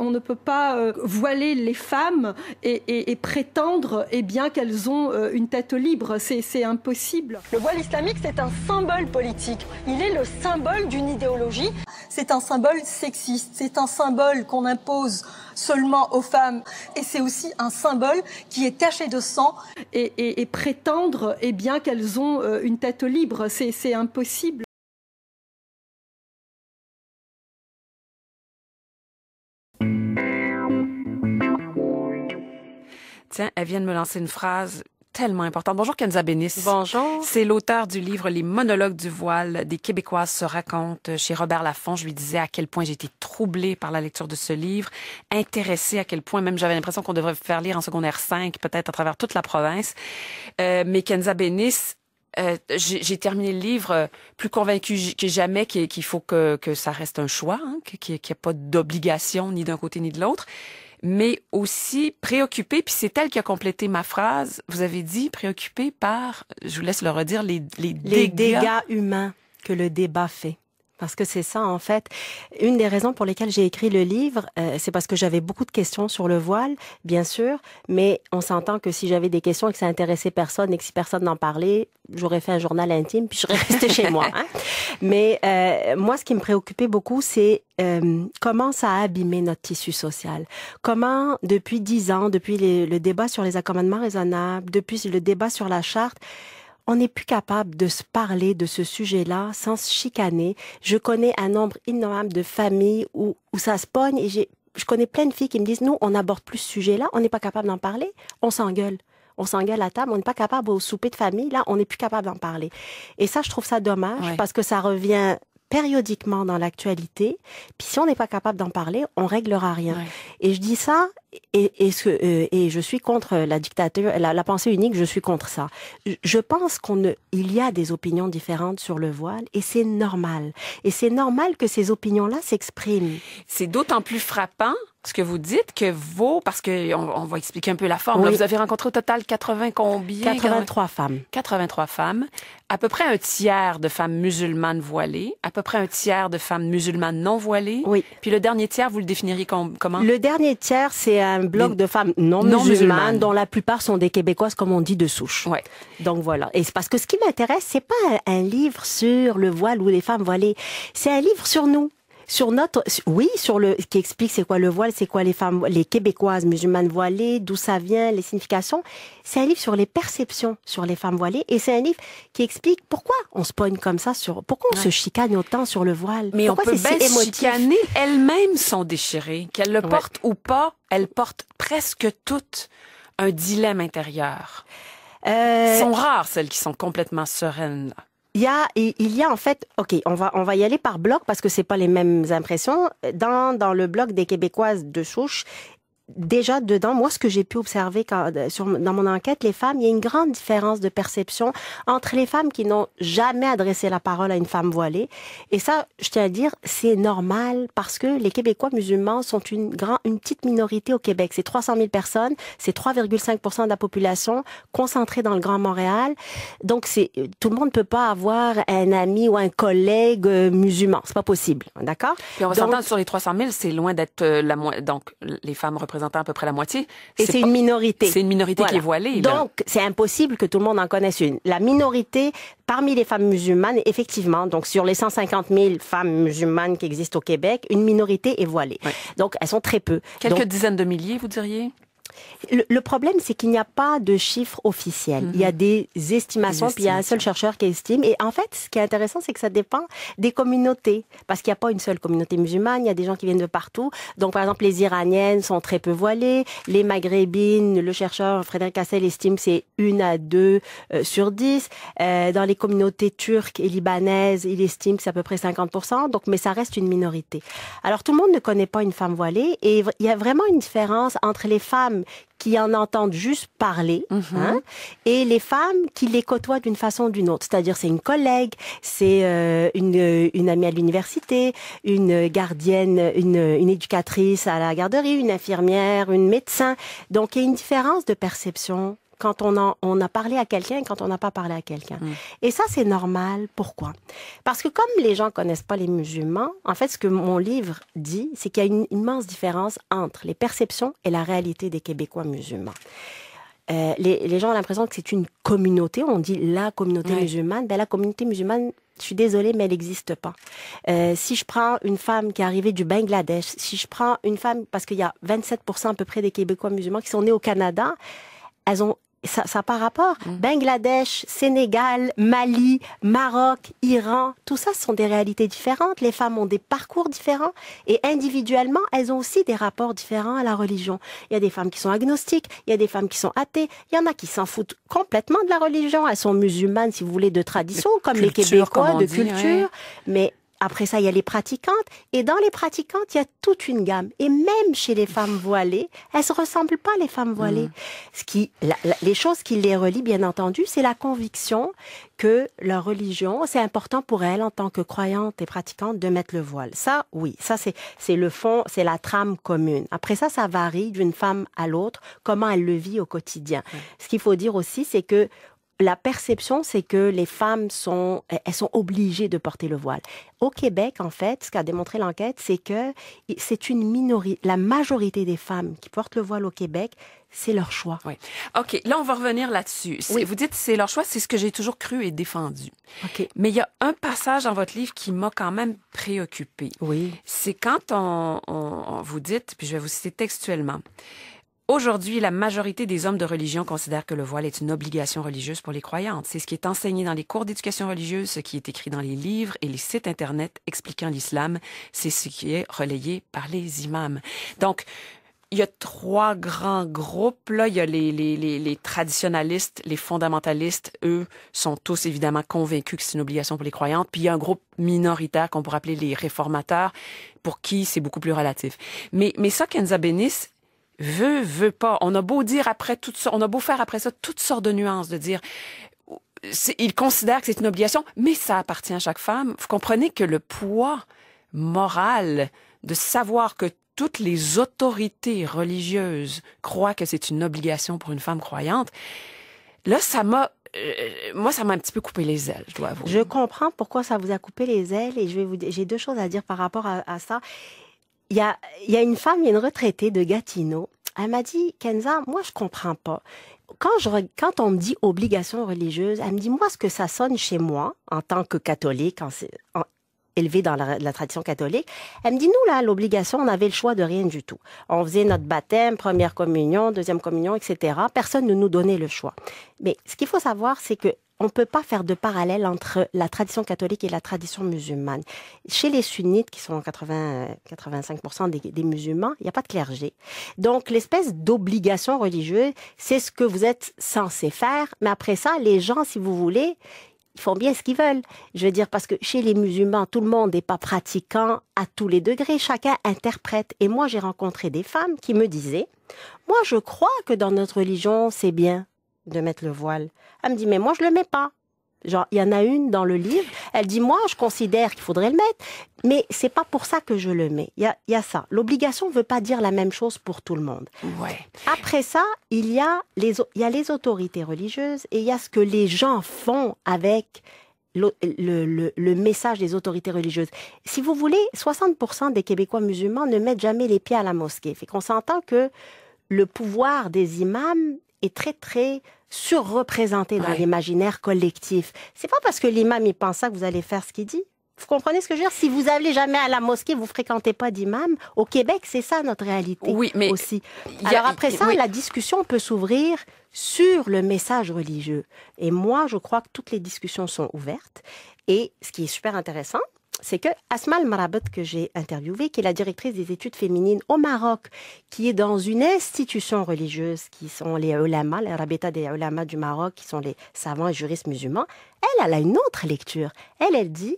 on ne peut pas voiler les femmes et prétendre qu'elles ont une tête libre. C'est impossible. Le voile islamique, c'est un symbole politique. Il est le symbole d'une idéologie. C'est un symbole sexiste. C'est un symbole qu'on impose seulement aux femmes. Et c'est aussi un symbole qui est taché de sang. Et prétendre qu'elles ont une tête libre. C'est impossible. Tiens, elle vient de me lancer une phrase tellement importante. Bonjour Kenza Bénis. Bonjour. C'est l'auteur du livre Les monologues du voile des Québécoises se racontent chez Robert Laffont. Je lui disais à quel point j'étais troublée par la lecture de ce livre, intéressée à quel point même j'avais l'impression qu'on devrait faire lire en secondaire 5, peut-être à travers toute la province. Mais Kenza Bénis, j'ai terminé le livre plus convaincue que jamais qu'il faut que ça reste un choix, qu'il n'y ait pas d'obligation ni d'un côté ni de l'autre. Mais aussi préoccupée, puis c'est elle qui a complété ma phrase, vous avez dit préoccupée par, je vous laisse le redire, les dégâts humains que le débat fait. Parce que c'est ça, en fait. Une des raisons pour lesquelles j'ai écrit le livre, c'est parce que j'avais beaucoup de questions sur le voile, bien sûr, mais on s'entend que si j'avais des questions et que ça intéressait personne et que si personne n'en parlait, j'aurais fait un journal intime puis je serais restée chez moi. Mais moi, ce qui me préoccupait beaucoup, c'est comment ça a abîmé notre tissu social. Comment, depuis 10 ans, depuis le débat sur les accommodements raisonnables, depuis le débat sur la charte, on n'est plus capable de se parler de ce sujet-là sans se chicaner. Je connais un nombre innommable de familles où ça se pogne et je connais plein de filles qui me disent, nous, on n'aborde plus ce sujet-là, on n'est pas capable d'en parler, on s'engueule. On s'engueule à table, on n'est pas capable au souper de famille, là, on n'est plus capable d'en parler. Et ça, je trouve ça dommage parce que ça revient périodiquement dans l'actualité. Puis si on n'est pas capable d'en parler, on réglera rien. Ouais. Et je dis ça et je suis contre la dictature, la pensée unique. Je suis contre ça. Je pense il y a des opinions différentes sur le voile et c'est normal. Et c'est normal que ces opinions-là s'expriment. C'est d'autant plus frappant ce que vous dites que parce que on va expliquer un peu la forme. Oui. Là, vous avez rencontré au total 83 femmes. 83 femmes. À peu près un tiers de femmes musulmanes voilées, à peu près un tiers de femmes musulmanes non voilées. Oui. Puis le dernier tiers, vous le définiriez comment? Le dernier tiers, c'est un bloc de femmes non musulmanes, dont la plupart sont des Québécoises, comme on dit, de souche. Ouais. Donc voilà. Et c'est parce que ce qui m'intéresse, c'est pas un livre sur le voile ou les femmes voilées. C'est un livre sur nous. Qui explique c'est quoi le voile, c'est quoi les Québécoises musulmanes voilées, d'où ça vient, les significations. C'est un livre sur les perceptions sur les femmes voilées et c'est un livre qui explique pourquoi on se pogne comme ça pourquoi on se chicane autant sur le voile. Mais pourquoi on peut bien se chicaner, elles-mêmes sont déchirées, qu'elles le portent ou pas, elles portent presque toutes un dilemme intérieur. Sont rares celles qui sont complètement sereines. Il y a en fait, OK, on va y aller par bloc parce que c'est pas les mêmes impressions. Dans le bloc des Québécoises de souche, déjà dedans, moi, ce que j'ai pu observer dans mon enquête, les femmes, il y a une grande différence de perception entre les femmes qui n'ont jamais adressé la parole à une femme voilée. Et ça, je tiens à dire, c'est normal parce que les Québécois musulmans sont une petite minorité au Québec. C'est 300 000 personnes, c'est 3,5% de la population concentrée dans le Grand Montréal. Donc, tout le monde ne peut pas avoir un ami ou un collègue musulman. C'est pas possible, d'accord? Puis on va s'entendre sur les 300 000, c'est loin d'être donc les femmes représentant à peu près la moitié. Et c'est une minorité. C'est une minorité qui est voilée. Là. Donc, c'est impossible que tout le monde en connaisse une. La minorité, parmi les femmes musulmanes, effectivement, donc sur les 150 000 femmes musulmanes qui existent au Québec, une minorité est voilée. Ouais. Donc, elles sont très peu. Quelques dizaines de milliers, vous diriez? Le problème, c'est qu'il n'y a pas de chiffres officiels. Il y a des estimations, puis il y a un seul chercheur qui estime. Et en fait, ce qui est intéressant, c'est que ça dépend des communautés. Parce qu'il n'y a pas une seule communauté musulmane, il y a des gens qui viennent de partout. Donc, par exemple, les Iraniennes sont très peu voilées. Les Maghrébines, le chercheur Frédéric Hassel estime que c'est 1 à 2 sur 10. Dans les communautés turques et libanaises, il estime que c'est à peu près 50%. Donc, mais ça reste une minorité. Alors, tout le monde ne connaît pas une femme voilée. Et il y a vraiment une différence entre les femmes qui en entendent juste parler, et les femmes qui les côtoient d'une façon ou d'une autre. C'est-à-dire, c'est une collègue, c'est une amie à l'université, une gardienne, une éducatrice à la garderie, une infirmière, une médecin. Donc, il y a une différence de perception quand on a parlé à quelqu'un et quand on n'a pas parlé à quelqu'un. Et ça, c'est normal. Pourquoi? Parce que comme les gens connaissent pas les musulmans, en fait, ce que mon livre dit, c'est qu'il y a une immense différence entre les perceptions et la réalité des Québécois musulmans. Les gens ont l'impression que c'est une communauté. On dit la communauté musulmane. Ben, la communauté musulmane, je suis désolée, mais elle n'existe pas. Si je prends une femme qui est arrivée du Bangladesh, si je prends une femme, parce qu'il y a 27% à peu près des Québécois musulmans qui sont nés au Canada, elles ont ça n'a pas rapport. Bangladesh, Sénégal, Mali, Maroc, Iran, tout ça, ce sont des réalités différentes. Les femmes ont des parcours différents et individuellement, elles ont aussi des rapports différents à la religion. Il y a des femmes qui sont agnostiques, il y a des femmes qui sont athées, il y en a qui s'en foutent complètement de la religion. Elles sont musulmanes, si vous voulez, de tradition, comme les Québécois, de culture. Mais après ça, il y a les pratiquantes. Et dans les pratiquantes, il y a toute une gamme. Et même chez les femmes voilées, elles se ressemblent pas, les femmes voilées. Les choses qui les relient, bien entendu, c'est la conviction que leur religion, c'est important pour elles, en tant que croyantes et pratiquantes, de mettre le voile. Ça, oui. Ça, c'est le fond, c'est la trame commune. Après ça, ça varie d'une femme à l'autre, comment elle le vit au quotidien. Ce qu'il faut dire aussi, c'est que la perception, c'est que les femmes elles sont obligées de porter le voile. Au Québec, en fait, ce qu'a démontré l'enquête, c'est que c'est une minorité. La majorité des femmes qui portent le voile au Québec, c'est leur choix. Oui. OK. Là, on va revenir là-dessus. Oui. Vous dites c'est leur choix, c'est ce que j'ai toujours cru et défendu. OK. Mais il y a un passage dans votre livre qui m'a quand même préoccupée. Oui. C'est quand on vous dites, puis je vais vous citer textuellement, aujourd'hui, la majorité des hommes de religion considèrent que le voile est une obligation religieuse pour les croyantes. C'est ce qui est enseigné dans les cours d'éducation religieuse, ce qui est écrit dans les livres et les sites Internet expliquant l'islam. C'est ce qui est relayé par les imams. Donc, il y a 3 grands groupes. Là, il y a les traditionalistes, les fondamentalistes. Eux sont tous évidemment convaincus que c'est une obligation pour les croyantes. Puis il y a un groupe minoritaire qu'on pourrait appeler les réformateurs, pour qui c'est beaucoup plus relatif. Mais ça, Kenza Bénis, veut pas. On a beau dire après tout ça, on a beau faire après ça toutes sortes de nuances, de dire, il considère que c'est une obligation, mais ça appartient à chaque femme. Vous comprenez que le poids moral de savoir que toutes les autorités religieuses croient que c'est une obligation pour une femme croyante, là, moi, ça m'a un petit peu coupé les ailes, je dois avouer. Je comprends pourquoi ça vous a coupé les ailes et j'ai 2 choses à dire par rapport à ça. Il y a une femme, il y a une retraitée de Gatineau. Elle m'a dit, Kenza, moi, je comprends pas. Quand on me dit obligation religieuse, elle me dit, moi, ce que ça sonne chez moi, en tant que catholique, élevée dans la tradition catholique, elle me dit, nous, là, l'obligation, on avait le choix de rien du tout. On faisait notre baptême, première communion, deuxième communion, etc. Personne ne nous donnait le choix. Mais ce qu'il faut savoir, c'est que on ne peut pas faire de parallèle entre la tradition catholique et la tradition musulmane. Chez les sunnites, qui sont 85% des musulmans, il n'y a pas de clergé. Donc, l'espèce d'obligation religieuse, c'est ce que vous êtes censé faire. Mais après ça, les gens, si vous voulez, ils font bien ce qu'ils veulent. Je veux dire, parce que chez les musulmans, tout le monde n'est pas pratiquant à tous les degrés. Chacun interprète. Et moi, j'ai rencontré des femmes qui me disaient, moi, je crois que dans notre religion, c'est bien de mettre le voile. Elle me dit, mais moi, je le mets pas. Genre, il y en a une dans le livre, elle dit, moi, je considère qu'il faudrait le mettre, mais c'est pas pour ça que je le mets. Il y a ça. L'obligation ne veut pas dire la même chose pour tout le monde. Ouais. Après ça, il y a les autorités religieuses et il y a ce que les gens font avec le message des autorités religieuses. Si vous voulez, 60% des Québécois musulmans ne mettent jamais les pieds à la mosquée. Fait qu'on s'entend que le pouvoir des imams est très, très surreprésenté dans l'imaginaire collectif. C'est pas parce que l'imam, il pense ça que vous allez faire ce qu'il dit. Vous comprenez ce que je veux dire? Si vous n'allez jamais à la mosquée, vous fréquentez pas d'imam. Au Québec, c'est ça notre réalité aussi. Alors après ça, la discussion peut s'ouvrir sur le message religieux. Et moi, je crois que toutes les discussions sont ouvertes. Et ce qui est super intéressant, c'est que Asma Al-Marabat, que j'ai interviewée, qui est la directrice des études féminines au Maroc, qui est dans une institution religieuse, qui sont les ulama, les Rabita des ulama du Maroc, qui sont les savants et juristes musulmans, elle a une autre lecture. Elle dit,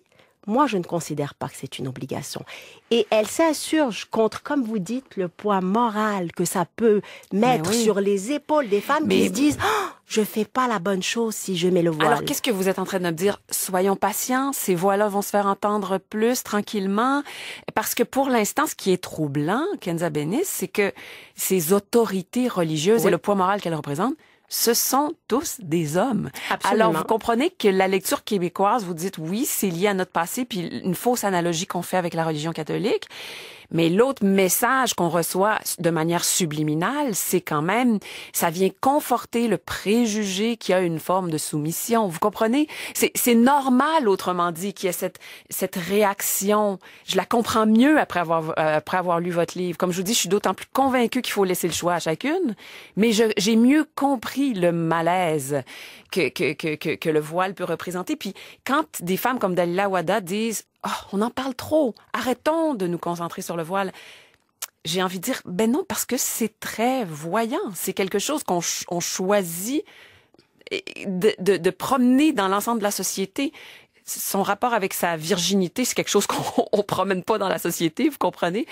moi, je ne considère pas que c'est une obligation. Et elle s'insurge contre, comme vous dites, le poids moral que ça peut mettre sur les épaules des femmes qui se disent oh, je fais pas la bonne chose si je mets le voile. Alors, qu'est-ce que vous êtes en train de me dire? Soyons patients, ces voix-là vont se faire entendre plus tranquillement. Parce que pour l'instant, ce qui est troublant, Kenza Bénis, c'est que ces autorités religieuses et le poids moral qu'elles représentent ce sont tous des hommes. Absolument. Alors, vous comprenez que la lecture québécoise, vous dites oui, c'est lié à notre passé, puis une fausse analogie qu'on fait avec la religion catholique. Mais l'autre message qu'on reçoit de manière subliminale, c'est quand même, ça vient conforter le préjugé qu'il y a une forme de soumission. Vous comprenez? C'est normal, autrement dit, qu'il y ait cette réaction. Je la comprends mieux après avoir lu votre livre. Comme je vous dis, je suis d'autant plus convaincue qu'il faut laisser le choix à chacune. Mais j'ai mieux compris le malaise que le voile peut représenter. Puis quand des femmes comme Dalila Wada disent « Oh, on en parle trop, arrêtons de nous concentrer sur le voile », j'ai envie de dire « Ben non, parce que c'est très voyant. C'est quelque chose qu'on choisit de promener dans l'ensemble de la société. » Son rapport avec sa virginité, c'est quelque chose qu'on promène pas dans la société, vous comprenez?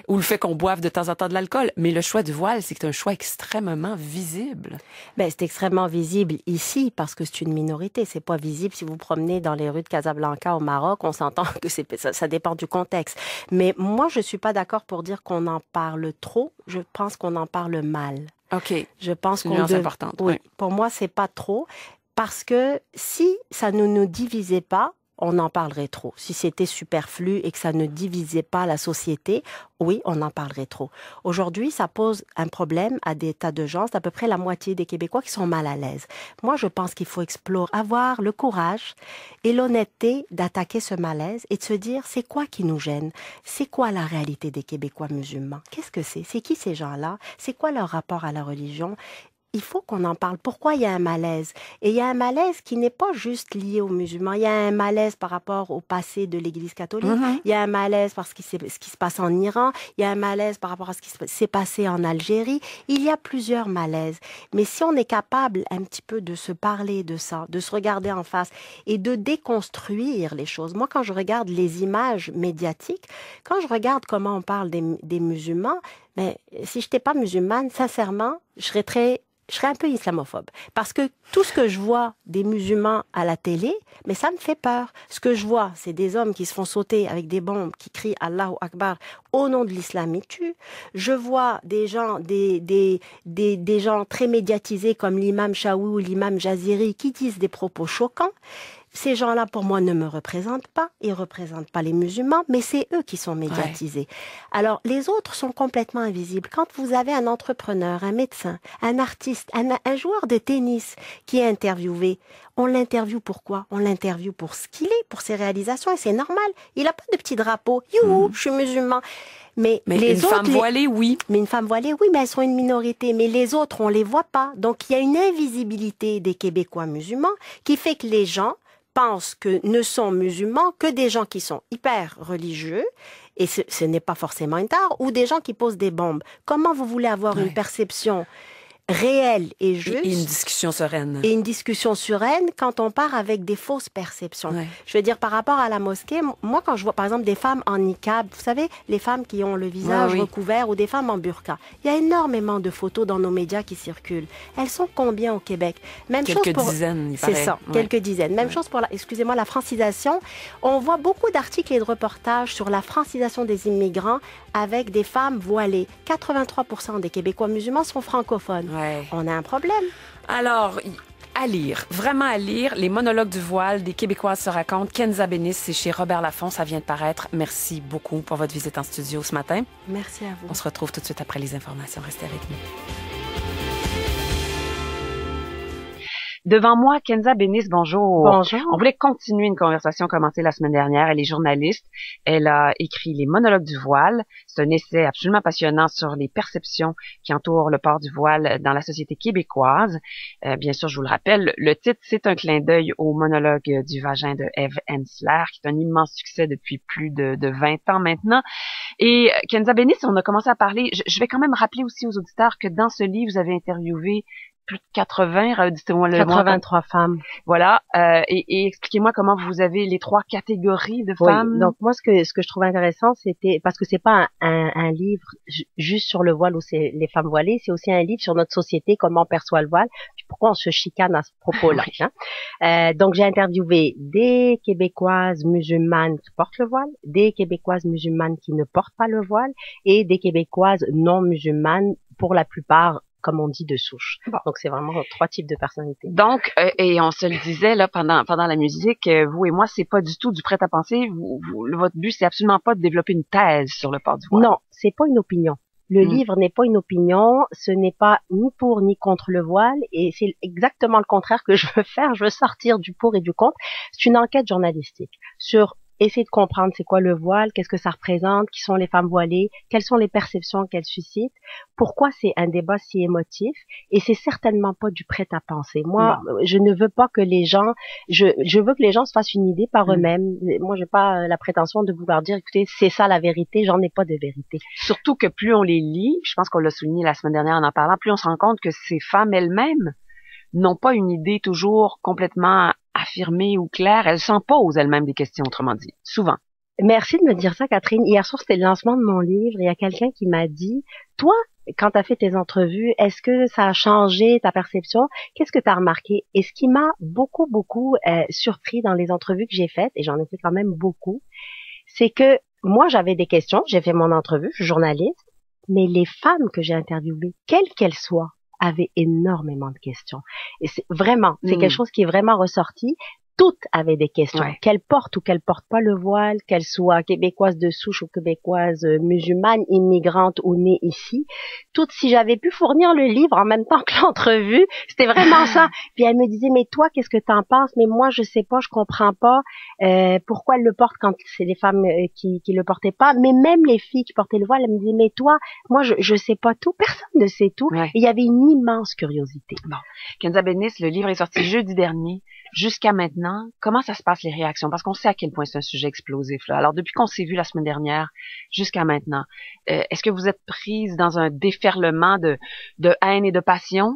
Ou le fait qu'on boive de temps en temps de l'alcool. Mais le choix du voile, c'est un choix extrêmement visible. Ben, c'est extrêmement visible ici parce que c'est une minorité. C'est pas visible si vous promenez dans les rues de Casablanca au Maroc. On s'entend que ça dépend du contexte. Mais moi, je suis pas d'accord pour dire qu'on en parle trop. Je pense qu'on en parle mal. OK. Je pense c'est une nuance importante. Oui. Pour moi, c'est pas trop. Parce que si ça ne nous divisait pas, on en parlerait trop. Si c'était superflu et que ça ne divisait pas la société, oui, on en parlerait trop. Aujourd'hui, ça pose un problème à des tas de gens. C'est à peu près la moitié des Québécois qui sont mal à l'aise. Moi, je pense qu'il faut avoir le courage et l'honnêteté d'attaquer ce malaise et de se dire, c'est quoi qui nous gêne? C'est quoi la réalité des Québécois musulmans? Qu'est-ce que c'est? C'est qui ces gens-là? C'est quoi leur rapport à la religion? Il faut qu'on en parle. Pourquoi il y a un malaise? Et il y a un malaise qui n'est pas juste lié aux musulmans. Il y a un malaise par rapport au passé de l'Église catholique. Il y a un malaise parce que ce qui se passe en Iran. Il y a un malaise par rapport à ce qui s'est passé en Algérie. Il y a plusieurs malaises. Mais si on est capable un petit peu de se parler de ça, de se regarder en face et de déconstruire les choses. Moi, quand je regarde les images médiatiques, quand je regarde comment on parle des musulmans, mais si je n'étais pas musulmane, sincèrement, je serais un peu islamophobe. Parce que tout ce que je vois des musulmans à la télé, mais ça me fait peur. Ce que je vois, c'est des hommes qui se font sauter avec des bombes, qui crient Allahu Akbar au nom de l'islam, ils tuent. Je vois des gens, des gens très médiatisés comme l'imam Chaoui ou l'imam Jaziri qui disent des propos choquants. Ces gens-là, pour moi, ne me représentent pas. Ils ne représentent pas les musulmans, mais c'est eux qui sont médiatisés. Ouais. Alors, les autres sont complètement invisibles. Quand vous avez un entrepreneur, un médecin, un artiste, un joueur de tennis qui est interviewé, on l'interviewe pour quoi? On l'interviewe pour ce qu'il est, pour ses réalisations, et c'est normal. Il n'a pas de petit drapeau. Youhou, je suis musulman. Mais les une autres, femme voilée, oui. Mais une femme voilée, oui, mais elles sont une minorité. Mais les autres, on les voit pas. Donc, il y a une invisibilité des Québécois musulmans qui fait que les gens pensent que ne sont musulmans que des gens qui sont hyper religieux, et ce n'est pas forcément une tare, ou des gens qui posent des bombes. Comment vous voulez avoir une perception réelle et juste. Et une discussion sereine. Et une discussion sereine quand on part avec des fausses perceptions. Ouais. Je veux dire, par rapport à la mosquée, moi, quand je vois, par exemple, des femmes en niqab, vous savez, les femmes qui ont le visage recouvert ou des femmes en burqa, il y a énormément de photos dans nos médias qui circulent. Elles sont combien au Québec? Même quelques chose pour... dizaines, il paraît. C'est ça, quelques dizaines. Même chose pour, excusez-moi, la francisation. On voit beaucoup d'articles et de reportages sur la francisation des immigrants avec des femmes voilées. 83% des Québécois musulmans sont francophones. Ouais. On a un problème. Alors, à lire, vraiment à lire, Les monologues du voile des Québécoises se racontent. Kenza Bénis, c'est chez Robert Laffont, ça vient de paraître. Merci beaucoup pour votre visite en studio ce matin. Merci à vous. On se retrouve tout de suite après les informations. Restez avec nous. Devant moi, Kenza Bénis, bonjour. Bonjour. On voulait continuer une conversation commencée la semaine dernière. Elle est journaliste. Elle a écrit Les monologues du voile. C'est un essai absolument passionnant sur les perceptions qui entourent le port du voile dans la société québécoise. Bien sûr, je vous le rappelle, le titre, c'est un clin d'œil au monologue du vagin de Eve Ensler, qui est un immense succès depuis plus de 20 ans maintenant. Et Kenza Bénis, on a commencé à parler, je vais quand même rappeler aussi aux auditeurs que dans ce livre, vous avez interviewé plus de 83 femmes. Voilà. Et expliquez-moi comment vous avez les 3 catégories de femmes. Oui, donc moi, ce que je trouve intéressant, c'était, parce que c'est pas un livre juste sur le voile ou c'est les femmes voilées, c'est aussi un livre sur notre société, comment on perçoit le voile, puis pourquoi on se chicane à ce propos-là. Hein? Donc j'ai interviewé des Québécoises musulmanes qui portent le voile, des Québécoises musulmanes qui ne portent pas le voile, et des Québécoises non musulmanes, pour la plupart comme on dit, de souche. Bon. Donc, c'est vraiment 3 types de personnalités. Donc, et on se le disait là pendant la musique, vous et moi, c'est pas du tout du prêt-à-penser. Votre but, c'est absolument pas de développer une thèse sur le port du voile. Non, c'est pas une opinion. Le livre n'est pas une opinion, ce n'est pas ni pour ni contre le voile, et c'est exactement le contraire que je veux faire. Je veux sortir du pour et du contre. C'est une enquête journalistique sur essayer de comprendre c'est quoi le voile, qu'est-ce que ça représente, qui sont les femmes voilées, quelles sont les perceptions qu'elles suscitent, pourquoi c'est un débat si émotif, et c'est certainement pas du prêt-à-penser. Moi, je ne veux pas que les gens, je veux que les gens se fassent une idée par eux-mêmes. Moi, j'ai pas la prétention de vouloir dire, écoutez, c'est ça la vérité, j'en ai pas de vérité. Surtout que plus on les lit, je pense qu'on l'a souligné la semaine dernière en parlant, plus on se rend compte que ces femmes elles-mêmes n'ont pas une idée toujours complètement affirmée ou claire. Elles s'en posent elles-mêmes des questions, autrement dit, souvent. Merci de me dire ça, Catherine. Hier soir, c'était le lancement de mon livre. Il y a quelqu'un qui m'a dit, toi, quand tu as fait tes entrevues, est-ce que ça a changé ta perception? Qu'est-ce que tu as remarqué? Et ce qui m'a beaucoup surpris dans les entrevues que j'ai faites, et j'en ai fait quand même beaucoup, c'est que moi, j'avais des questions. J'ai fait mon entrevue, je suis journaliste, mais les femmes que j'ai interviewées, quelles qu'elles soient, avaient énormément de questions. Et c'est quelque chose qui est vraiment ressorti. Toutes avaient des questions, qu'elles portent ou qu'elles portent pas le voile, qu'elles soient québécoises de souche ou québécoises musulmanes, immigrantes ou nées ici. Toutes, si j'avais pu fournir le livre en même temps que l'entrevue, c'était vraiment ça. Puis elle me disait, mais toi, qu'est-ce que t'en penses? Mais moi, je sais pas, je comprends pas pourquoi elles le portent quand c'est les femmes qui le portaient pas. Mais même les filles qui portaient le voile, elles me disaient, mais toi, moi, je sais pas tout, personne ne sait tout. Et il y avait une immense curiosité. Bon, Kenza Benis, le livre est sorti jeudi dernier. Jusqu'à maintenant, comment ça se passe les réactions? Parce qu'on sait à quel point c'est un sujet explosif, là. Alors, depuis qu'on s'est vu la semaine dernière, jusqu'à maintenant, est-ce que vous êtes prise dans un déferlement de haine et de passion?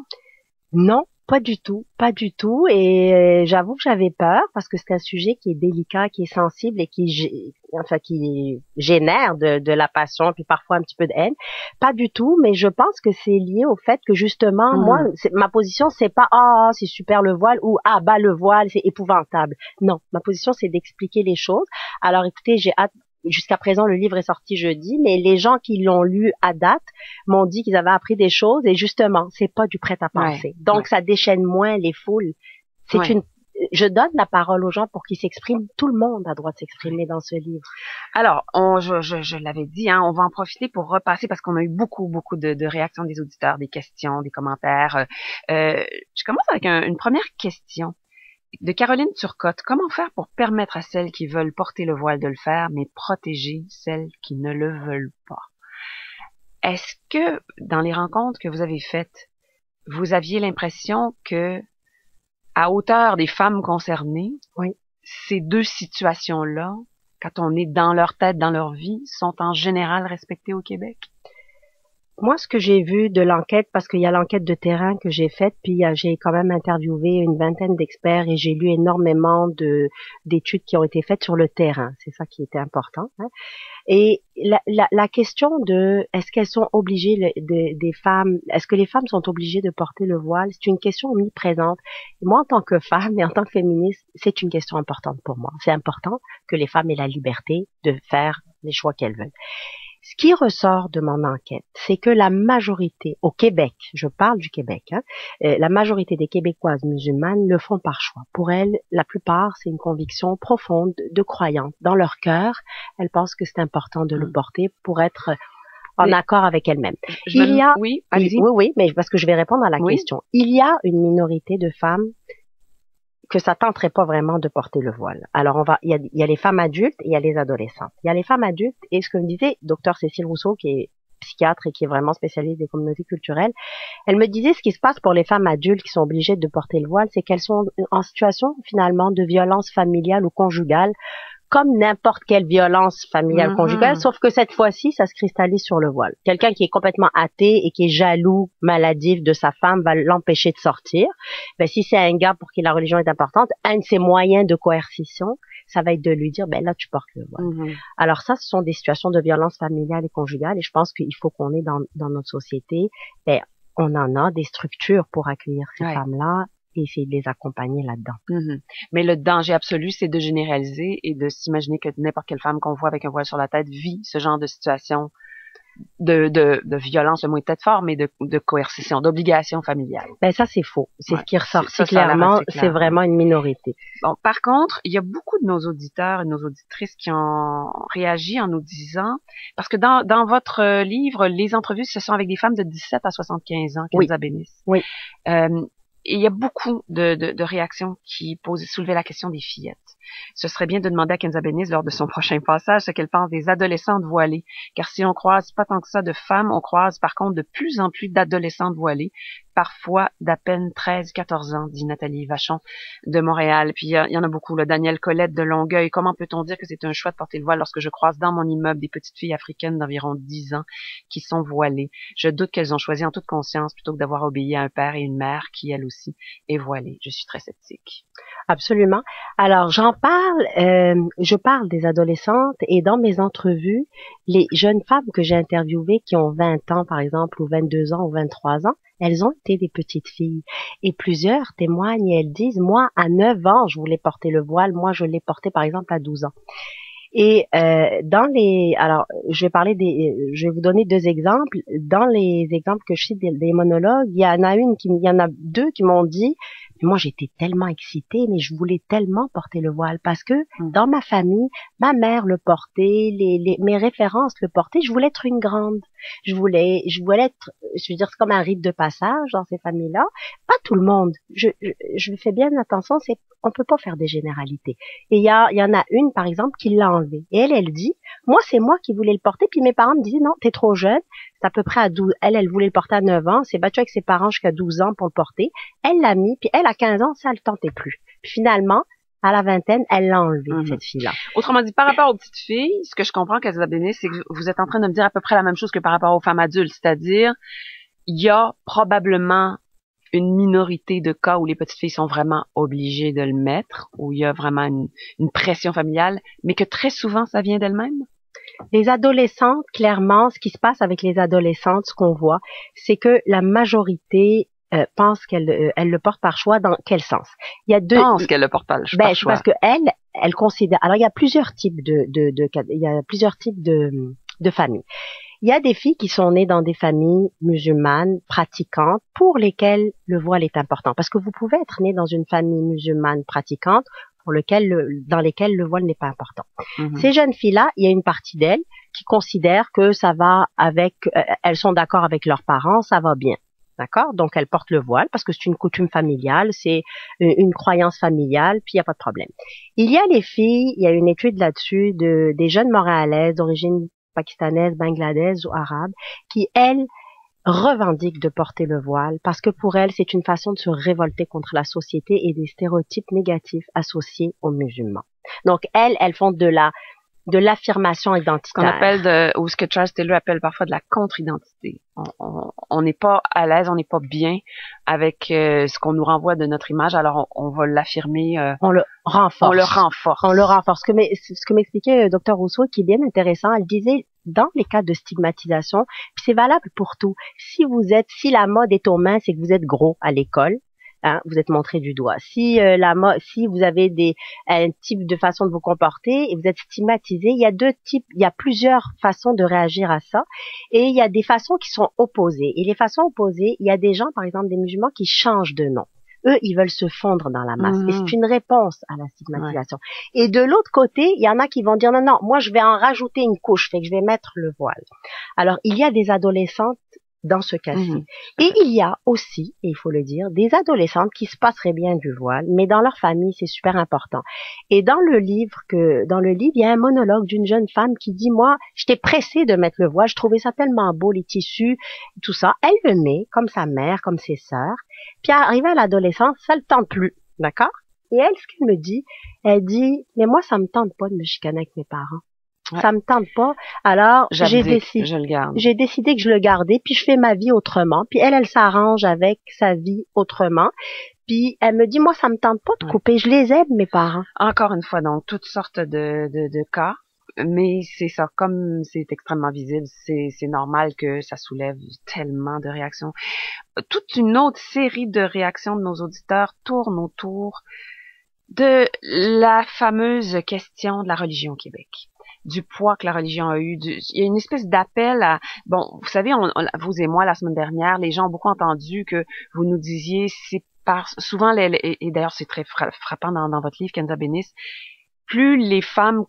Non, pas du tout, pas du tout. Et j'avoue que j'avais peur parce que c'est un sujet qui est délicat, qui est sensible et qui génère de la passion puis parfois un petit peu de haine. Pas du tout, mais je pense que c'est lié au fait que justement, moi, ma position c'est pas c'est super le voile ou bah le voile c'est épouvantable. Non, ma position c'est d'expliquer les choses. Alors écoutez, j'ai hâte. Jusqu'à présent, le livre est sorti jeudi, mais les gens qui l'ont lu à date m'ont dit qu'ils avaient appris des choses et justement, c'est pas du prêt-à-penser. Donc, ça déchaîne moins les foules. Je donne la parole aux gens pour qu'ils s'expriment. Tout le monde a droit de s'exprimer dans ce livre. Alors, je l'avais dit, on va en profiter pour repasser parce qu'on a eu beaucoup de réactions des auditeurs, des questions, des commentaires. Je commence avec une première question. De Caroline Turcotte, comment faire pour permettre à celles qui veulent porter le voile de le faire, mais protéger celles qui ne le veulent pas? Est-ce que, dans les rencontres que vous avez faites, vous aviez l'impression que, à hauteur des femmes concernées, ces deux situations-là, quand on est dans leur tête, dans leur vie, sont en général respectées au Québec? Moi, ce que j'ai vu de l'enquête, parce qu'il y a l'enquête de terrain que j'ai faite, puis j'ai quand même interviewé une vingtaine d'experts et j'ai lu énormément d'études qui ont été faites sur le terrain. C'est ça qui était important. Et la question de est-ce qu'elles sont obligées des femmes, est-ce que les femmes sont obligées de porter le voile, c'est une question omniprésente. Et moi, en tant que femme et en tant que féministe, c'est une question importante pour moi. C'est important que les femmes aient la liberté de faire les choix qu'elles veulent. Ce qui ressort de mon enquête, c'est que la majorité, au Québec, je parle du Québec, la majorité des Québécoises musulmanes le font par choix. Pour elles, la plupart, c'est une conviction profonde de croyance. Dans leur cœur, elles pensent que c'est important de le porter pour être en accord avec elles-mêmes. Oui, allez-y. Oui, mais parce que je vais répondre à la question. Il y a une minorité de femmes que ça tenterait pas vraiment de porter le voile. Alors il y a les femmes adultes et il y a les adolescentes. Il y a les femmes adultes et ce que me disait Dr Cécile Rousseau, qui est psychiatre et qui est vraiment spécialiste des communautés culturelles, elle me disait ce qui se passe pour les femmes adultes qui sont obligées de porter le voile, c'est qu'elles sont en situation finalement de violence familiale ou conjugale, comme n'importe quelle violence familiale conjugale, sauf que cette fois-ci, ça se cristallise sur le voile. Quelqu'un qui est complètement athée et qui est jaloux, maladif de sa femme va l'empêcher de sortir. Ben, si c'est un gars pour qui la religion est importante, un de ses moyens de coercition, ça va être de lui dire, ben là, tu portes le voile. Alors ça, ce sont des situations de violence familiale et conjugale et je pense qu'il faut qu'on ait dans notre société, ben, on en a des structures pour accueillir ces femmes-là et essayer de les accompagner là-dedans. Mais le danger absolu, c'est de généraliser et de s'imaginer que n'importe quelle femme qu'on voit avec un voile sur la tête vit ce genre de situation de violence, le mot est peut-être fort, mais de coercition, d'obligation familiale. Ben ça, c'est faux. C'est ce qui ressort ça clairement. C'est vraiment une minorité. Bon, par contre, il y a beaucoup de nos auditeurs et nos auditrices qui ont réagi en nous disant, parce que dans votre livre, les entrevues, ce sont avec des femmes de 17 à 75 ans, Kenza Bénis. Oui. Et il y a beaucoup de réactions qui soulevaient la question des fillettes. Ce serait bien de demander à Kenza Bénis lors de son prochain passage ce qu'elle pense des adolescentes voilées. Car si on croise pas tant que ça de femmes, on croise par contre de plus en plus d'adolescentes voilées, parfois d'à peine 13-14 ans, dit Nathalie Vachon de Montréal. Puis il y en a beaucoup, là. Danielle Colette de Longueuil. Comment peut-on dire que c'est un choix de porter le voile lorsque je croise dans mon immeuble des petites filles africaines d'environ 10 ans qui sont voilées? Je doute qu'elles ont choisi en toute conscience plutôt que d'avoir obéi à un père et une mère qui, elle aussi, est voilée. Je suis très sceptique. Absolument. Alors, je parle des adolescentes et dans mes entrevues, les jeunes femmes que j'ai interviewées qui ont 20 ans, par exemple, ou 22 ans, ou 23 ans, elles ont été des petites filles. Et plusieurs témoignent et elles disent, moi, à 9 ans, je voulais porter le voile. Moi, je l'ai porté, par exemple, à 12 ans. Et alors, je vais vous donner 2 exemples. Dans les exemples que je cite des monologues, il y en a 2 qui m'ont dit, moi j'étais tellement excitée, mais je voulais tellement porter le voile parce que dans ma famille, ma mère le portait, mes références le portaient. Je voulais être une grande. Je voulais être, je veux dire, c'est comme un rite de passage dans ces familles-là. Pas tout le monde. Je fais bien attention, on peut pas faire des généralités. Et il y en a une, par exemple, qui l'a enlevé. Et elle dit, moi, c'est moi qui voulais le porter, puis mes parents me disaient, non, t'es trop jeune. C'est à peu près à 12, elle voulait le porter à 9 ans, s'est battue avec ses parents jusqu'à 12 ans pour le porter. Elle l'a mis, puis elle, à 15 ans, ça le tentait plus. Puis finalement, à la vingtaine, elle l'a enlevé, cette fille-là. Autrement dit, par rapport aux petites filles, ce que je comprends, Kenza Bénis, c'est que vous êtes en train de me dire à peu près la même chose que par rapport aux femmes adultes, c'est-à-dire, il y a probablement une minorité de cas où les petites filles sont vraiment obligées de le mettre, où il y a vraiment une pression familiale, mais que très souvent, ça vient d'elles-mêmes? Les adolescentes, clairement, ce qui se passe avec les adolescentes, ce qu'on voit, c'est que la majorité pense qu'elle le porte par choix. Dans quel sens? Il y a 2. Pense qu'elle le porte par choix. Parce que elle considère. Alors il y a plusieurs types de familles. Il y a des filles qui sont nées dans des familles musulmanes pratiquantes pour lesquelles le voile est important. Parce que vous pouvez être né dans une famille musulmane pratiquante dans lesquelles le voile n'est pas important. Ces jeunes filles-là, il y a une partie d'elles qui considèrent que ça va elles sont d'accord avec leurs parents, ça va bien. D'accord? Donc, elles portent le voile parce que c'est une coutume familiale, c'est une croyance familiale, puis il n'y a pas de problème. Il y a les filles, il y a une étude là-dessus des jeunes montréalaises d'origine pakistanaise, bangladaise ou arabe, qui, elles, revendiquent de porter le voile parce que pour elles, c'est une façon de se révolter contre la société et des stéréotypes négatifs associés aux musulmans. Donc, elles font de l'affirmation identitaire. Qu'on appelle ou ce que Charles Taylor appelle parfois de la contre-identité. On n'est pas à l'aise, on n'est pas bien avec ce qu'on nous renvoie de notre image, alors on va l'affirmer. On le renforce. On le renforce. Ce que m'expliquait Dr Rousseau, qui est bien intéressant, elle disait, dans les cas de stigmatisation, puis c'est valable pour tout. Si la mode est aux mains, c'est que vous êtes gros à l'école. Hein, vous êtes montré du doigt. Si vous avez un type de façon de vous comporter et vous êtes stigmatisé, il y a plusieurs façons de réagir à ça et il y a des façons qui sont opposées. Et les façons opposées, il y a des gens, par exemple des musulmans, qui changent de nom. Eux, ils veulent se fondre dans la masse. Et c'est une réponse à la stigmatisation. Ouais. Et de l'autre côté, il y en a qui vont dire non, moi je vais en rajouter une couche, fait que je vais mettre le voile. Alors, il y a des adolescentes dans ce cas-ci. Et il y a aussi, et il faut le dire, des adolescentes qui se passeraient bien du voile, mais dans leur famille, c'est super important. Et dans le livre, il y a un monologue d'une jeune femme qui dit, moi, j'étais pressée de mettre le voile, je trouvais ça tellement beau, les tissus, tout ça. Elle le met, comme sa mère, comme ses sœurs. Puis arrivée à l'adolescence, ça le tente plus, d'accord? Et elle, ce qu'elle me dit, elle dit, mais moi, ça me tente pas de me chicaner avec mes parents. Ouais. Ça me tente pas. Alors, j'ai décidé que je le gardais, puis je fais ma vie autrement. Puis elle s'arrange avec sa vie autrement. Puis elle me dit, moi, ça me tente pas de couper. Je les aime, mes parents. Encore une fois, donc, toutes sortes de cas. Mais c'est ça, comme c'est extrêmement visible, c'est normal que ça soulève tellement de réactions. Toute une autre série de réactions de nos auditeurs tourne autour de la fameuse question de la religion au Québec. du poids que la religion a eu. Il y a une espèce d'appel à... Bon, vous savez, vous et moi, la semaine dernière, les gens ont beaucoup entendu que vous nous disiez, c'est souvent, et d'ailleurs c'est très frappant dans votre livre, Kenza Benis, plus les femmes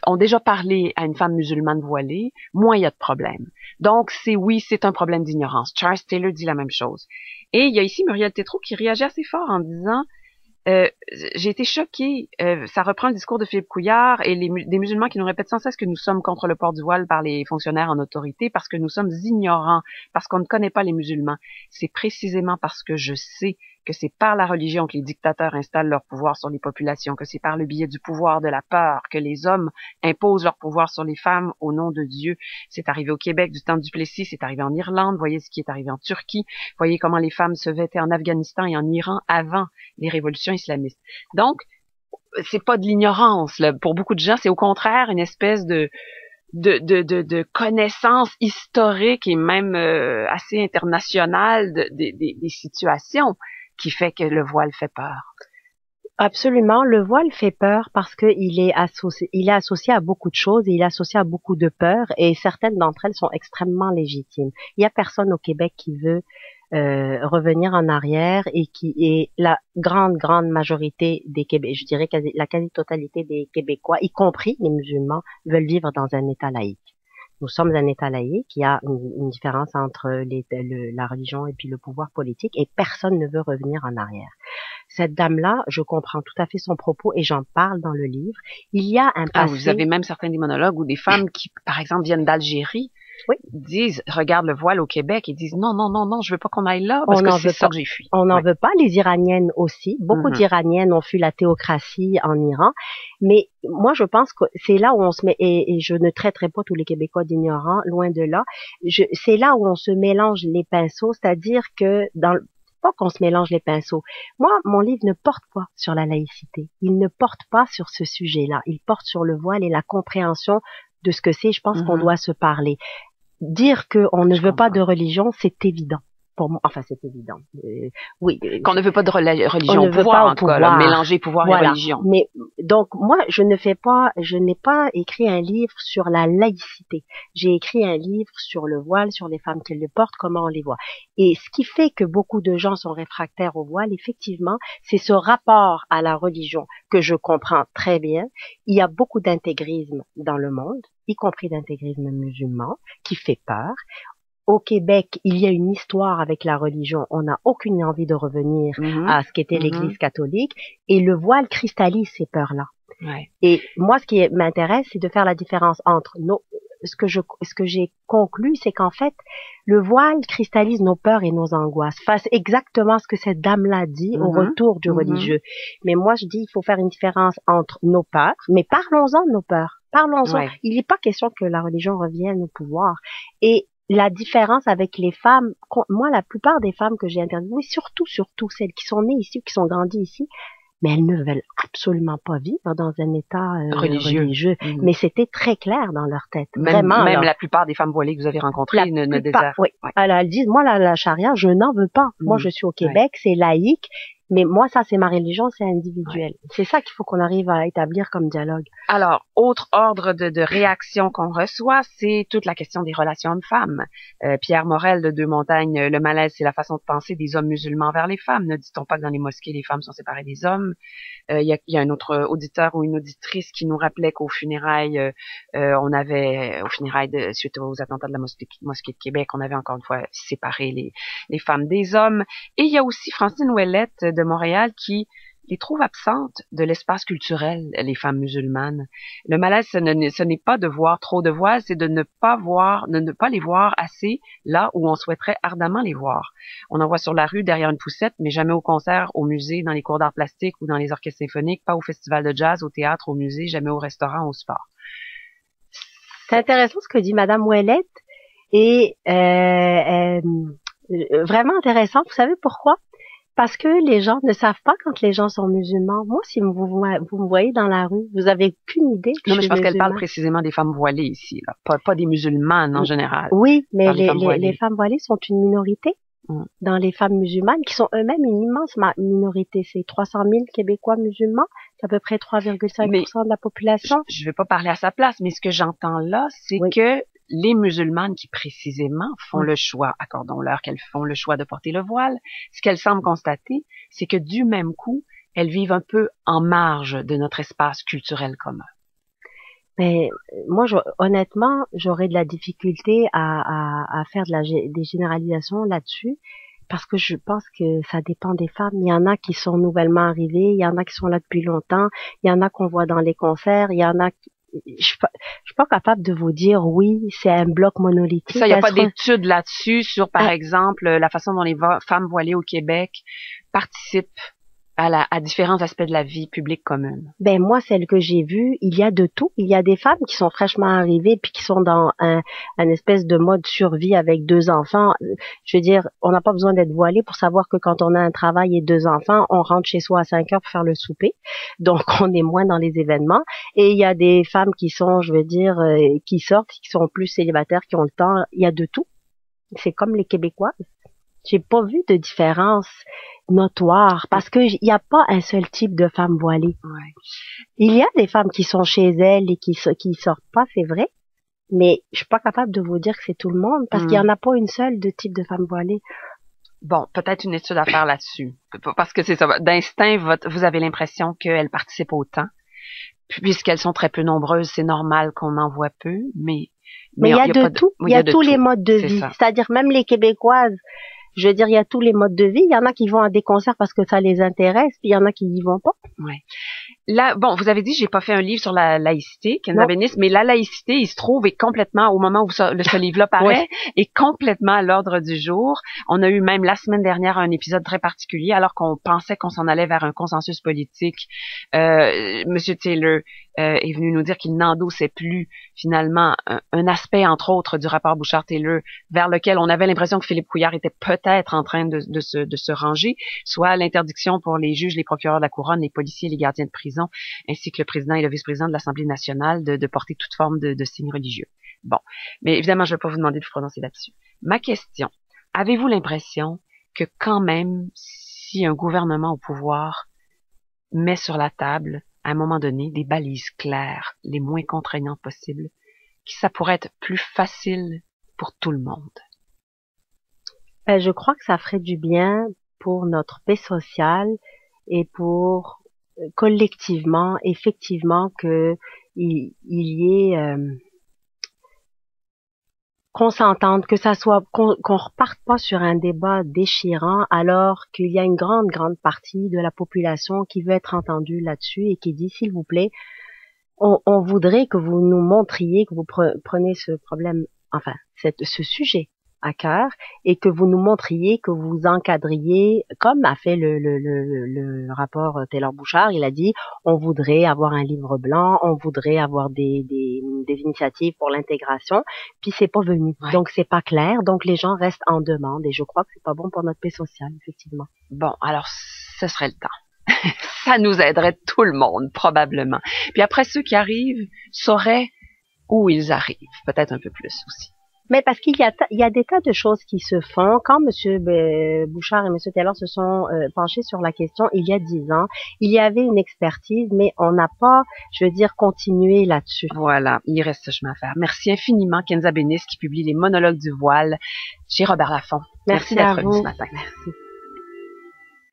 ont déjà parlé à une femme musulmane voilée, moins il y a de problèmes. Donc, c'est un problème d'ignorance. Charles Taylor dit la même chose. Et il y a ici Muriel Tétrault qui réagit assez fort en disant j'ai été choquée. Ça reprend le discours de Philippe Couillard et des musulmans qui nous répètent sans cesse que nous sommes contre le port du voile par les fonctionnaires en autorité parce que nous sommes ignorants, parce qu'on ne connaît pas les musulmans. C'est précisément parce que je sais que c'est par la religion que les dictateurs installent leur pouvoir sur les populations, que c'est par le biais du pouvoir de la peur que les hommes imposent leur pouvoir sur les femmes au nom de Dieu. C'est arrivé au Québec du temps du Duplessis, c'est arrivé en Irlande, voyez ce qui est arrivé en Turquie, voyez comment les femmes se vêtaient en Afghanistan et en Iran avant les révolutions islamistes. Donc, c'est pas de l'ignorance, là. Pour beaucoup de gens, c'est au contraire une espèce de connaissance historique et même assez internationale des situations qui fait que le voile fait peur. Absolument, le voile fait peur parce que il est associé à beaucoup de choses et il est associé à beaucoup de peurs et certaines d'entre elles sont extrêmement légitimes. Il y a personne au Québec qui veut revenir en arrière et la grande majorité des Québécois, je dirais la quasi-totalité des Québécois, y compris les musulmans, veulent vivre dans un État laïque. Nous sommes un État laïque, il y a une différence entre la religion et puis le pouvoir politique et personne ne veut revenir en arrière. Cette dame-là, je comprends tout à fait son propos et j'en parle dans le livre. Il y a un passé... vous avez même certains démonologues ou des femmes qui, par exemple, viennent d'Algérie, oui, disent, regardent le voile au Québec et disent non, je veux pas qu'on aille là parce que c'est ça que j'ai fui. On n'en veut pas. Les Iraniennes aussi. Beaucoup d'Iraniennes ont fui la théocratie en Iran. Mais moi, je pense que c'est là où on se met, et je ne traiterai pas tous les Québécois d'ignorants, loin de là. C'est là où on se mélange les pinceaux, c'est-à-dire que pas qu'on se mélange les pinceaux. Moi, mon livre ne porte pas sur la laïcité. Il ne porte pas sur ce sujet-là. Il porte sur le voile et la compréhension de ce que c'est. Je pense qu'on doit se parler. Dire qu'on ne veut pas de religion, c'est évident. Pour moi, enfin, c'est évident. Oui. Qu'on ne veut pas de religion au pouvoir, en tout cas, là, mélanger pouvoir et religion. Mais, donc, moi, je n'ai pas écrit un livre sur la laïcité. J'ai écrit un livre sur le voile, sur les femmes qui le portent, comment on les voit. Et ce qui fait que beaucoup de gens sont réfractaires au voile, effectivement, c'est ce rapport à la religion que je comprends très bien. Il y a beaucoup d'intégrisme dans le monde, y compris d'intégrisme musulman, qui fait peur. Au Québec, il y a une histoire avec la religion. On n'a aucune envie de revenir à ce qu'était l'Église catholique. Et le voile cristallise ces peurs-là. Ouais. Et moi, ce qui m'intéresse, c'est de faire la différence entre ce que j'ai conclu, c'est qu'en fait, le voile cristallise nos peurs et nos angoisses. Face exactement à ce que cette dame-là dit au retour du religieux. Mais moi, je dis, il faut faire une différence entre nos peurs, mais parlons-en de nos peurs. Parlons-en. Ouais. Il n'est pas question que la religion revienne au pouvoir. Et la différence avec les femmes, moi, la plupart des femmes que j'ai interviewées, surtout celles qui sont nées ici, qui sont grandies ici, mais elles ne veulent absolument pas vivre dans un état religieux. Mais c'était très clair dans leur tête. Même la plupart des femmes voilées que vous avez rencontrées ne désirent. Oui. Ouais. Alors, elles disent, moi, la charia, je n'en veux pas. Moi, je suis au Québec, c'est laïque. Mais moi, ça, c'est ma religion, c'est individuel. Ouais. C'est ça qu'il faut qu'on arrive à établir comme dialogue. Alors, autre ordre de réaction qu'on reçoit, c'est toute la question des relations hommes-femmes. Pierre Morel de Deux Montagnes, le malaise, c'est la façon de penser des hommes musulmans vers les femmes. Ne dit-on pas que dans les mosquées, les femmes sont séparées des hommes? Il y a un autre auditeur ou une auditrice qui nous rappelait qu'aux funérailles, suite aux attentats de la mosquée de Québec, on avait encore une fois séparé les femmes des hommes. Et il y a aussi Francine Ouellette de Montréal qui les trouve absentes de l'espace culturel, les femmes musulmanes. Le malaise, ce n'est pas de voir trop de voiles, c'est de ne pas les voir assez là où on souhaiterait ardemment les voir. On en voit sur la rue, derrière une poussette, mais jamais au concert, au musée, dans les cours d'art plastique ou dans les orchestres symphoniques, pas au festival de jazz, au théâtre, au musée, jamais au restaurant, au sport. C'est intéressant ce que dit Madame Ouellette et vraiment intéressant. Vous savez pourquoi? Parce que les gens ne savent pas quand les gens sont musulmans. Moi, si vous me voyez dans la rue, vous avez aucune idée que non, mais je pense qu'elle parle précisément des femmes voilées ici, là. Pas des musulmanes en général. Oui, mais les femmes voilées sont une minorité dans les femmes musulmanes, qui sont eux-mêmes une immense minorité. C'est 300 000 Québécois musulmans. C'est à peu près 3,5% de la population. Je vais pas parler à sa place, mais ce que j'entends là, c'est que les musulmanes qui précisément font le choix, accordons-leur qu'elles font le choix de porter le voile, ce qu'elles semblent constater, c'est que du même coup, elles vivent un peu en marge de notre espace culturel commun. Mais moi, honnêtement, j'aurais de la difficulté à faire des généralisations là-dessus, parce que je pense que ça dépend des femmes. Il y en a qui sont nouvellement arrivées, il y en a qui sont là depuis longtemps, il y en a qu'on voit dans les concerts, il y en a... Je suis pas capable de vous dire oui, c'est un bloc monolithique. Ça, il n'y a pas d'études là-dessus sur, par exemple, la façon dont les femmes voilées au Québec participent à différents aspects de la vie publique commune. Ben moi, celle que j'ai vue, il y a de tout. Il y a des femmes qui sont fraîchement arrivées puis qui sont dans un espèce de mode survie avec 2 enfants. Je veux dire, on n'a pas besoin d'être voilé pour savoir que quand on a un travail et 2 enfants, on rentre chez soi à 5 heures pour faire le souper. Donc, on est moins dans les événements. Et il y a des femmes qui sont, je veux dire, qui sortent, qui sont plus célibataires, qui ont le temps. Il y a de tout. C'est comme les Québécoises. J'ai pas vu de différence notoire parce que il n'y a pas un seul type de femme voilée. Ouais. Il y a des femmes qui sont chez elles et qui sortent pas, c'est vrai, mais je suis pas capable de vous dire que c'est tout le monde parce qu'il y en a pas une seule de type de femme voilée. Bon, peut-être une étude à faire là-dessus parce que c'est ça. D'instinct, vous avez l'impression qu'elles participent autant. Puisqu'elles sont très peu nombreuses, c'est normal qu'on en voit peu, mais il y a de tout. Il y a tous les modes de vie. C'est-à-dire même les Québécoises. Je veux dire, il y a tous les modes de vie. Il y en a qui vont à des concerts parce que ça les intéresse, puis il y en a qui y vont pas. Ouais. Là, bon, vous avez dit, j'ai pas fait un livre sur la laïcité, Kenza Bénis, mais la laïcité, il se trouve, est complètement, au moment où ce livre-là paraît, est complètement à l'ordre du jour. On a eu même la semaine dernière un épisode très particulier, alors qu'on pensait qu'on s'en allait vers un consensus politique. Monsieur Taylor est venu nous dire qu'il n'endossait plus, finalement, un aspect, entre autres, du rapport Bouchard-Taylor, vers lequel on avait l'impression que Philippe Couillard était peut-être en train de se ranger, soit l'interdiction pour les juges, les procureurs de la couronne, les policiers, les gardiens de prison, ainsi que le président et le vice-président de l'Assemblée nationale de porter toute forme de signe religieux. Bon, mais évidemment, je ne vais pas vous demander de vous prononcer là-dessus. Ma question, avez-vous l'impression que quand même, si un gouvernement au pouvoir met sur la table, à un moment donné, des balises claires, les moins contraignantes possibles, que ça pourrait être plus facile pour tout le monde? Je crois que ça ferait du bien pour notre paix sociale et pour collectivement, effectivement, que il y ait qu'on s'entende, que ça soit qu'on reparte pas sur un débat déchirant, alors qu'il y a une grande partie de la population qui veut être entendue là-dessus et qui dit, s'il vous plaît, on voudrait que vous nous montriez que vous prenez ce problème, enfin, ce sujet à cœur et que vous nous montriez, que vous encadriez, comme a fait le rapport Taylor Bouchard. Il a dit, on voudrait avoir un livre blanc, on voudrait avoir des initiatives pour l'intégration, puis c'est pas venu. Ouais. Donc c'est pas clair, donc les gens restent en demande et je crois que c'est pas bon pour notre paix sociale, effectivement. Bon, alors ce serait le temps. Ça nous aiderait tout le monde, probablement. Puis après, ceux qui arrivent sauraient où ils arrivent, peut-être un peu plus aussi. Mais parce qu'il y a des tas de choses qui se font. Quand M. Bouchard et M. Taylor se sont penchés sur la question il y a 10 ans, il y avait une expertise, mais on n'a pas, je veux dire, continué là-dessus. Voilà, il reste ce chemin à faire. Merci infiniment, Kenza Bénis, qui publie les monologues du voile chez Robert Laffont. Merci d'être venu ce matin. Merci.